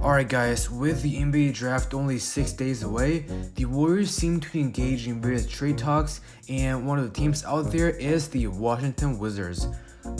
Alright guys, with the NBA draft only 6 days away, the Warriors seem to engage in various trade talks, and one of the teams out there is the Washington Wizards.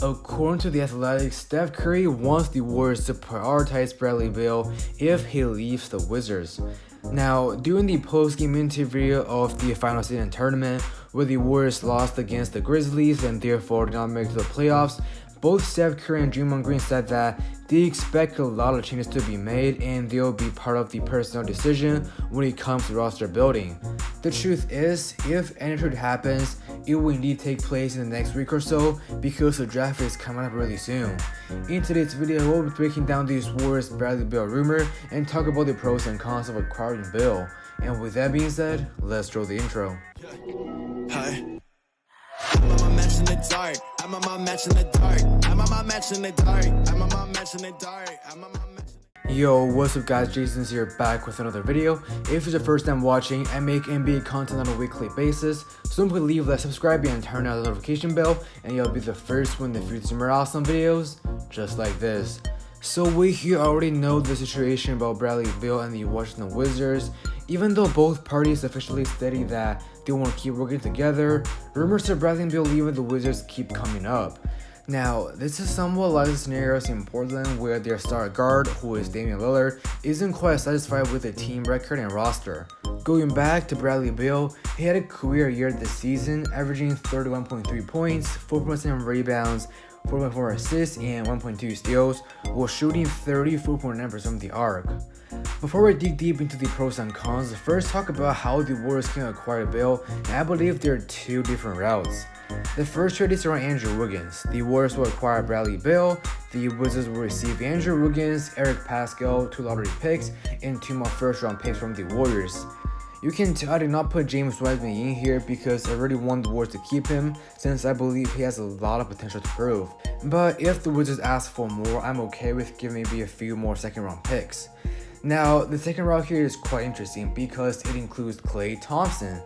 According to The Athletic, Steph Curry wants the Warriors to prioritize Bradley Beal if he leaves the Wizards. Now, during the post-game interview of the final season tournament, where the Warriors lost against the Grizzlies and therefore did not make it to the playoffs, both Steph Curry and Draymond Green said that they expect a lot of changes to be made and they'll be part of the personnel decision when it comes to roster building. The truth is, if any trade happens, it will indeed take place in the next week or so because the draft is coming up really soon. In today's video, we'll be breaking down this Warriors Bradley Beal rumor and talk about the pros and cons of acquiring Beal. And with that being said, let's roll the intro. Hi. I'm on my match in the dark. I'm on my match in the dark. I'm on my match in the dark. I'm on my match in the dark. I'm on my match. Yo, what's up guys, Jason's here back with another video. If it's your first time watching, I make NBA content on a weekly basis, so simply leave that subscribe and turn on the notification bell and you'll be the first when the future more awesome videos just like this. So we here already know the situation about Bradley Beal and the Washington Wizards. Even though both parties officially stated that they want to keep working together, rumors of Bradley Beal leaving the Wizards keep coming up. Now, this is somewhat like the scenarios in Portland where their star guard, who is Damian Lillard, isn't quite satisfied with the team record and roster. Going back to Bradley Beal, he had a career year this season, averaging 31.3 points, 4.7 rebounds, 4.4 assists, and 1.2 steals, while shooting 34.9% from the arc. Before we dig deep into the pros and cons, let's first talk about how the Warriors can acquire Beal, and I believe there are two different routes. The first trade is around Andrew Wiggins. The Warriors will acquire Bradley Beal, the Wizards will receive Andrew Wiggins, Eric Pascal, 2 lottery picks, and 2 more first round picks from the Warriors. You can tell I did not put James Wiseman in here because I really want the Warriors to keep him since I believe he has a lot of potential to prove. But if the Wizards ask for more, I'm okay with giving maybe a few more second round picks. Now, the second route here is quite interesting because it includes Klay Thompson.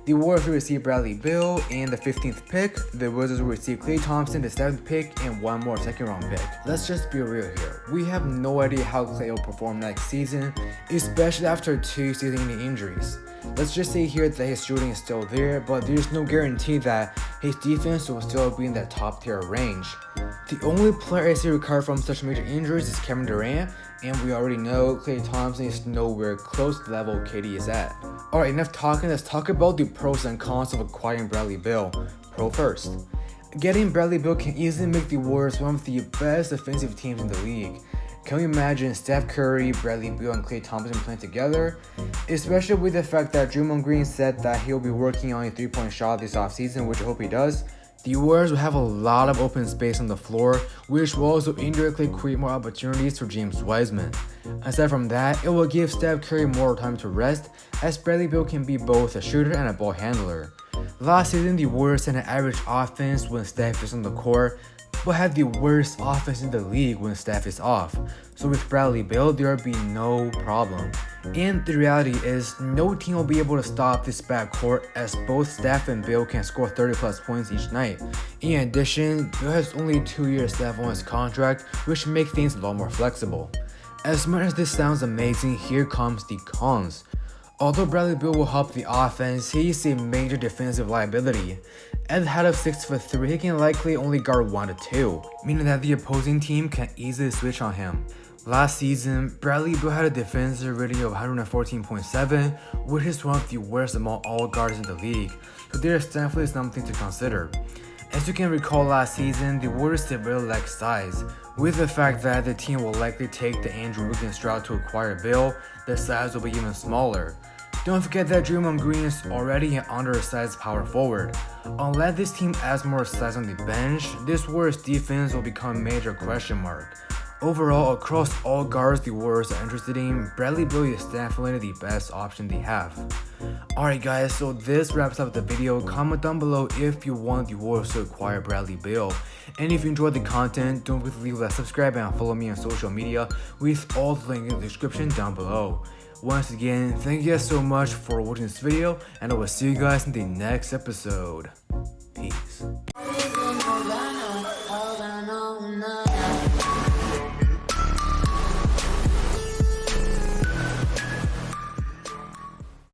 The Warriors will receive Bradley Beal and the 15th pick. The Wizards will receive Klay Thompson, the 7th pick, and 1 more second round pick. Let's just be real here. We have no idea how Klay will perform next season, especially after 2 season-ending injuries. Let's just say here that his shooting is still there, but there's no guarantee that his defense will still be in that top tier range. The only player I see recover from such major injuries is Kevin Durant, and we already know Klay Thompson is nowhere close to the level KD is at. Alright, enough talking, let's talk about the pros and cons of acquiring Bradley Beal. Pro first. Getting Bradley Beal can easily make the Warriors one of the best offensive teams in the league. Can you imagine Steph Curry, Bradley Beal, and Klay Thompson playing together? Especially with the fact that Draymond Green said that he'll be working on a 3-point shot this offseason, which I hope he does. The Warriors will have a lot of open space on the floor, which will also indirectly create more opportunities for James Wiseman. Aside from that, it will give Steph Curry more time to rest, as Bradley Beal can be both a shooter and a ball handler. Last season, the Warriors had an average offense when Steph is on the court, but had the worst offense in the league when Steph is off. So with Bradley Beal, there will be no problem. And the reality is, no team will be able to stop this backcourt as both Steph and Beal can score 30 plus points each night. In addition, Beal has only 2 years left on his contract, which makes things a lot more flexible. As much as this sounds amazing, here comes the cons. Although Bradley Beal will help the offense, he is a major defensive liability. At the head of 6'3", he can likely only guard 1 to 2, meaning that the opposing team can easily switch on him. Last season, Bradley Beal had a defensive rating of 114.7, which is one of the worst among all guards in the league, so there is definitely something to consider. As you can recall last season, the Warriors severely lacked size. With the fact that the team will likely take the Andrew Wiggins route to acquire Beal, the size will be even smaller. Don't forget that Draymond Green is already an undersized power forward. Unless this team adds more size on the bench, this Warriors defense will become a major question mark. Overall, across all guards the Warriors are interested in, Bradley Beal is definitely the best option they have. Alright guys, so this wraps up the video. Comment down below if you want the Warriors to acquire Bradley Beal. And if you enjoyed the content, don't forget to leave a subscribe and follow me on social media with all the links in the description down below. Once again, thank you guys so much for watching this video, and I will see you guys in the next episode.